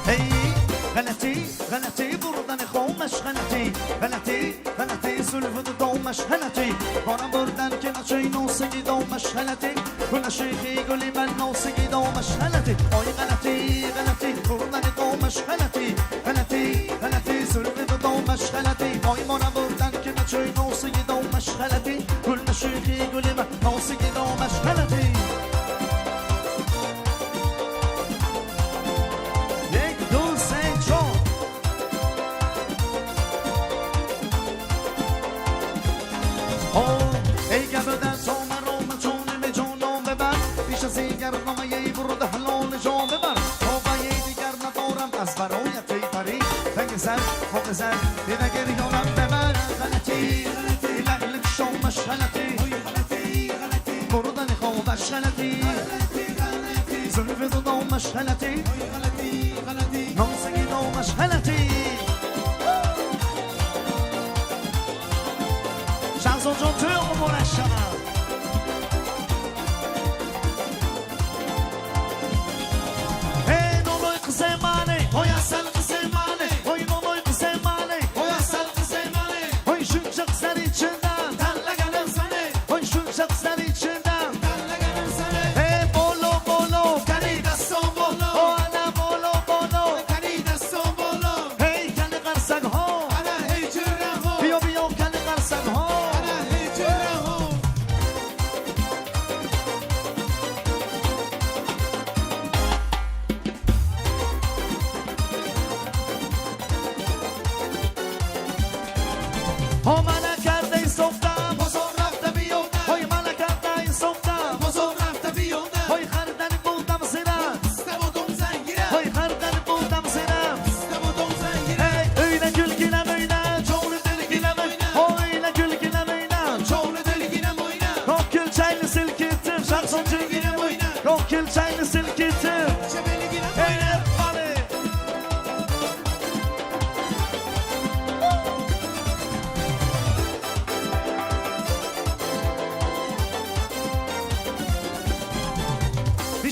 ای غلطی غلطی بردن خومش غلطی غلطی غلطی سلفت دومش غلطی بارم بردن که نچه نوسگی دومش غلطی کل شیخی گلی من نوسگی دومش غلطی آی غلطی غلطی بردن دومش غلطی غلطی غلطی سلفت دومش غلطی آی بارم بردن که نچه نوسگی دومش غلطی کل شیخی گلی من نوسگی دومش غلطی زن دیده گریانم ببر غلطی غلطی لعلک شومش غلطی غلطی غلطی بردن خوابش غلطی غلطی غلطی زلف دومش غلطی غلطی غلطی نوسگی دومش غلطی شهزاد جان توی امورش شدم ای نولوی قصه منه های اصل قصه منه های نولوی قصه منه های اصل قصه منه های شمشق سری چندم تلگن زنه های شمشق سری چندم تلگن زنه ای بولو بولو کنی دستم بولو انا بولو بولو کنی دستم بولو هی کنی قرصگ ها انا هی جره ها بیا بیا کنی قرصگ ها انا هی جره ها ها منه کرده این صفتم بزرگ رفته بیونه های منه کرده این صفتم بزرگ رفته بیونه های خردن بودم زیرم سته بودم زنگیره های خردن بودم زیرم سته بودم زنگیره öyle gülginem öyle çoğunu delginem öyle öyle gülginem öyle çoğunu delginem öyle kokül çaylı silkittim şarkıncı yine öyle kokül çaylı silkittim şebeli yine öyle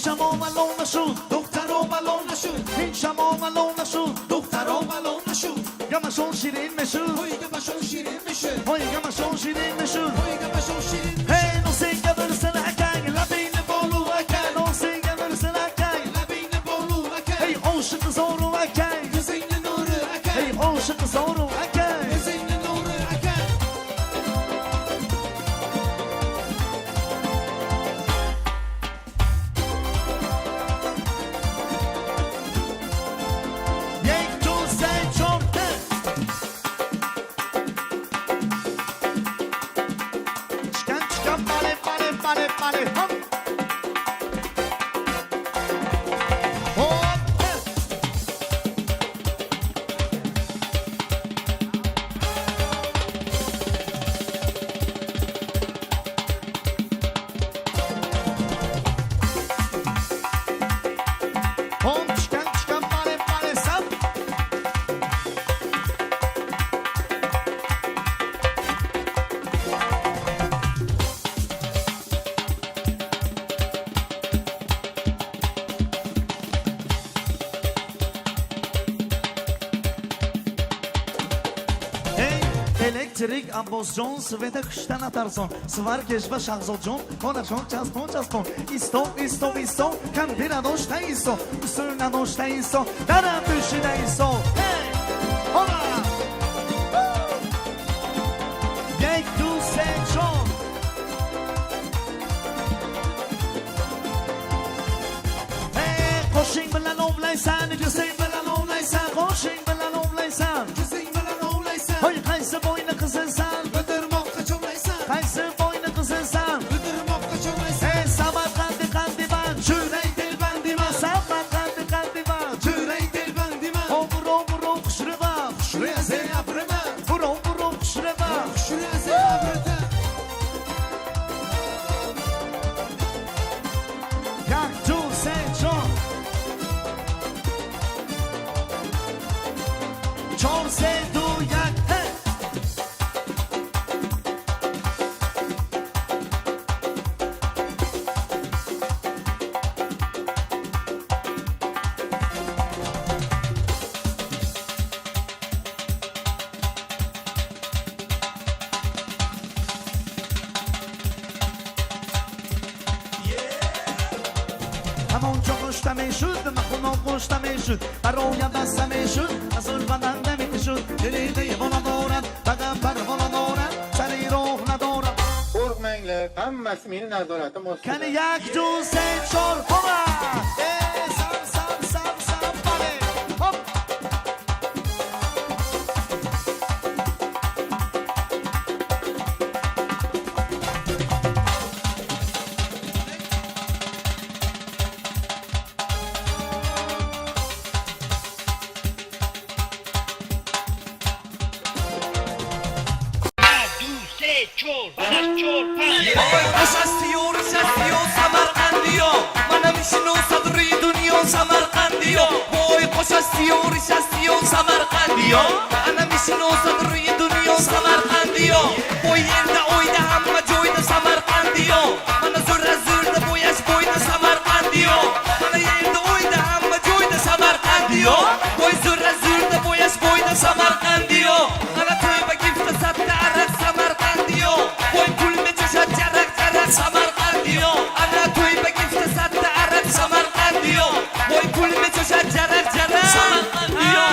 شما ملون نشود دخترا ملون نشود این شما ملون نشود دخترا ملون نشود گمشون شیرین میشود های گمشون شیرین میشود های گمشون شیرین میشود های گمشون شیرین هی نوسیگه برسن اکای لبین بالو اکای نوسیگه برسن اکای لبین بالو اکای هی عاشق زارو اکای گزین نور اکای هی عاشق زارو اکای گزین نور اکای elektrik Abbos John svete kıştan atarson Svar keşfe Şahzod John Konakşon çaspon isto Kampira doşta isto Üstüne doşta isto Darım düşüne isto Hey Hola Yek tu sen John Hey koşin bilen ovlaysan Güzeyin bilen ovlaysan Koşin bilen ovlaysan Güzeyin bilen ovlaysan Hay kaysı boynu kızınsan Ödürmokta çomlaysan Kaysı boynu kızınsan Ödürmokta çomlaysan Hey Samarkandi kandiman Çürey dilbendiman Samarkandi kandiman Çürey dilbendiman همون چو خوشتمه شد مخونو خوشتمه شد برایم بستمه شد از اون بدن نمی شد دلیده بالا دارم فقط بر بالا دارم سری روح ندارم Korkmayınlar, hammasi meni nazoratim ostida. کنی یک دو سه چهار خوبه سم سم سم سم بله هپ Ana mishin o'sadi dunyo Samarqandiyo Bo'y yerda o'yda hamma joyda Samarqandiyo Mana zo'rda bo'yash bo'yda Samarqandiyo Mana yerda o'yda hamma joyda Samarqandiyo Bo'y zo'rda bo'yash bo'yda Samarqandiyo Ana to'yba gifta satta arak Samarqandiyo Bo'y pulni jo'shat jarak jarak Samarqandiyo Ana to'yba gifta satta arak Samarqandiyo Bo'y pulni jo'shat jarak jarak Samarqandiyo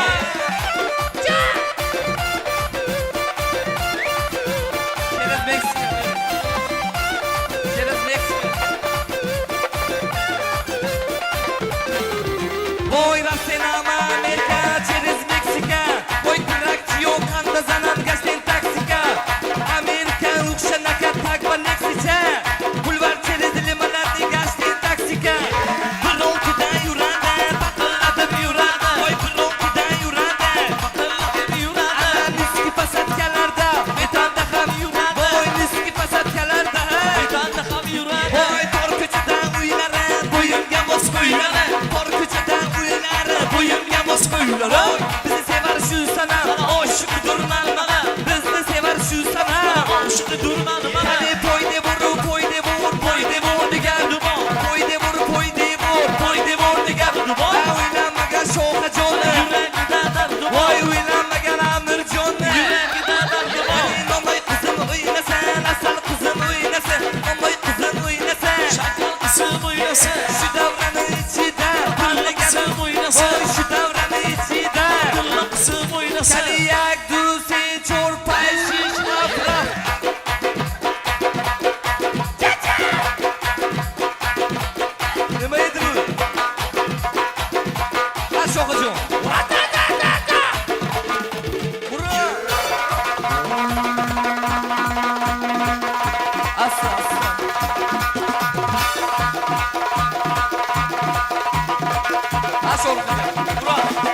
Bizi sever şu sana, aşık durman bana. Bizi sever şu sana, aşık durman bana. Hadi poyde vur, poyde vur, poyde vur geldi bu. Poyde vur, poyde vur, poyde vur geldi bu. Oynamaga şoka canı, yüreğinden dardı bu. Vay oynamaga amir canı, yüreğinden dardı bu. Nomay kızım oynasın, asal kızım oynasın. Nomay kızım oynasın, şakal kızım oynasın. Şu davranı içinde, halle kızım oynasın. Şu davranı içinde. Kali yak dusi çorpay şiş afra Nima edi bu? Ha shoqajon Bura Asla asla Ha shoqajon Bura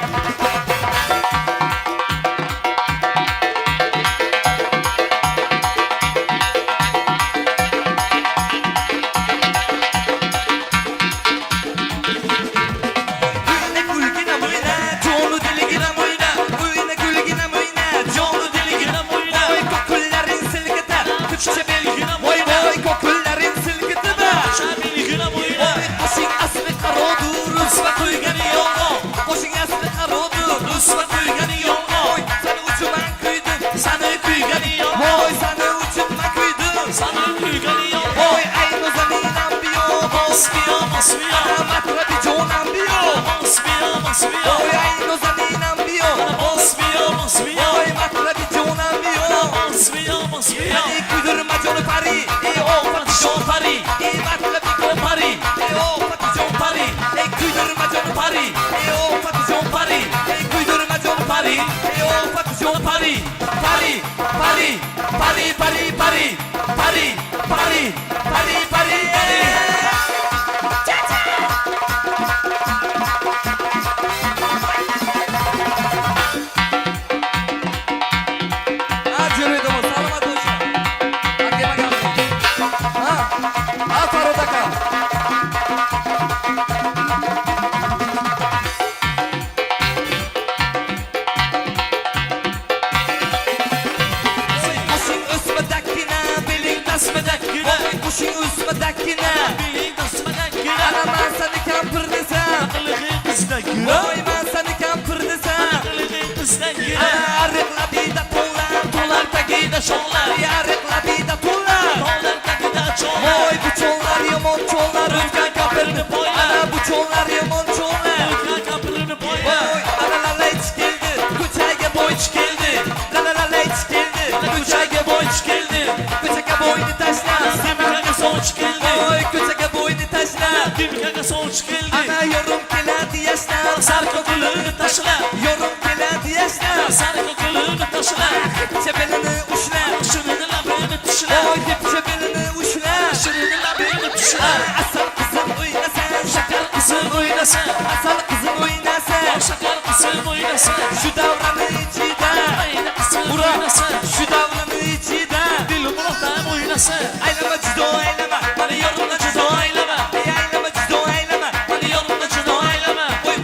chollar, yomon chollar. O'tgan kapirini poyla. Voy, la iç geldi, ko'chaga boych keldi. La iç geldi, ko'chaga boych keldi. Ko'chaga boyni tashla, Dimkaga soch keldi. voy ko'chaga boyni tashla. Dimkaga soch keldi. Ana yorum keladi yoshlar, Sarko gulini tashla. yorum keladi yoshlar. Sarko gulini tashla. Dipcha belini ushla, Shirini labini tishla. voy dipcha belini ushla. Shirini labini tishla. Asal qizim o'ynasa, Shakar qizim o'ynasa. asal qizim o'ynasa. Shakar qizim o'ynasa. Shu davrani ichida, Mayli qizim Ura. o'ynasa. shu davrani ichida. Dilmulohdan o'ynasa. Aylama judo aylama, Mani yorimda judo aylama. aylama judo aylama. Mani yorimda judo aylama. Voy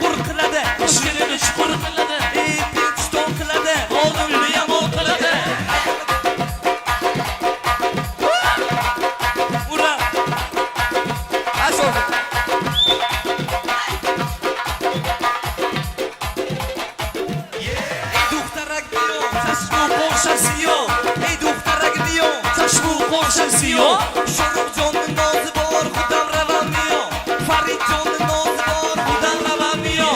vur qiladi. Shirini chuqur qiladi. Pinch qiladi. Oldimni yomon qiladi. Ura. Ashur. Ey duxtarak diyo, Tashbu qo'shasiyo. Shoruq jonning nozi bor, xudam ravamiyo. Farid jonning nozi bor, xudam ravamiyo.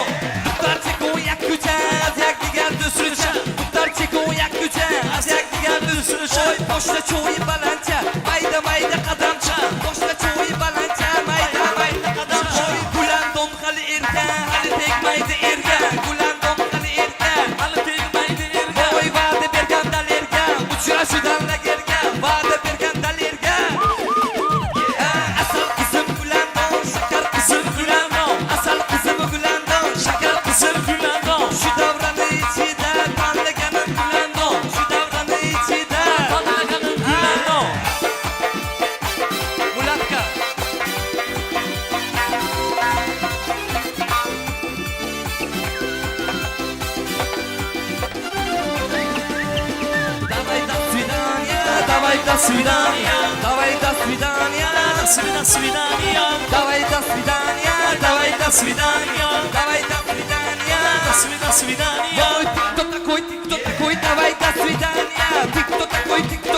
Duxtar cheko yak kucha, azyak digar dusrucha. Duxtar cheko yak kucha, azyak digar dusrucha. Oy boshda cho'yi balandcha, mayda qadamcha. Boshda cho'yi balandcha, mayda qadamcha. Oy gulandon hali erka, hali tegmaydi erga. Gulandon hali erka, Hali tegmaydi erga. voy va'da bergan dalerga, uchrashuvdan lagerga, va'da bergan dalerga. Asal qizim gulandon, shakar qizim gulandon, asal qizim gulandon, shakar Qizim gulandon. shu davrani ichida tanlaganim gulandon, shu davrani ichida Tanlaganim gulandon. mulatka. Давай до свидания, давай до свидания, давай до свидания, Свидания. давай до свидания, Давай до свидания. давай до свидания. До свидания. Ой, ты кто такой, давай до свидания. Ты кто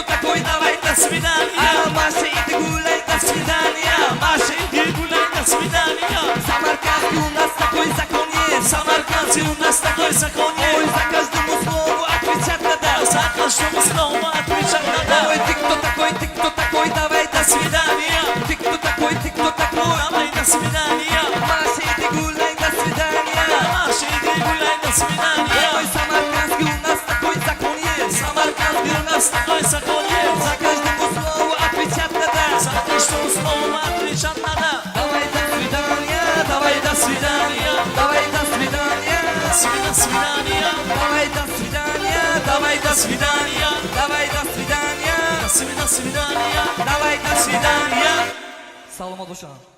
такой, давай до свидания. Маша, иди гуляй, до свидания. Маша, иди гуляй, до свидания. В Самарканде у нас такой закон В есть. Самарканде у нас такой закон Ой, есть. за каждому слову отвечать надо. За каждому слову отвечать надо. Ой, ты кто такой, давай до До свидания. Ты кто такой, Давай до свидания. Маша, иди гуляй, до свидания. Маша, иди гуляй, до свидания. Ой, Самаркандский у нас такой закон В есть. Самарканде у нас такой закон есть. За каждому слову отвечать надо. За каждому слову отвечать надо. Давай до свидания, Давай до свидания. давай до свидания. До свидания. Давай до свидания, Давай до свидания. давай до свидания. До свидания. Давай до До свидания. Саламат Ошан.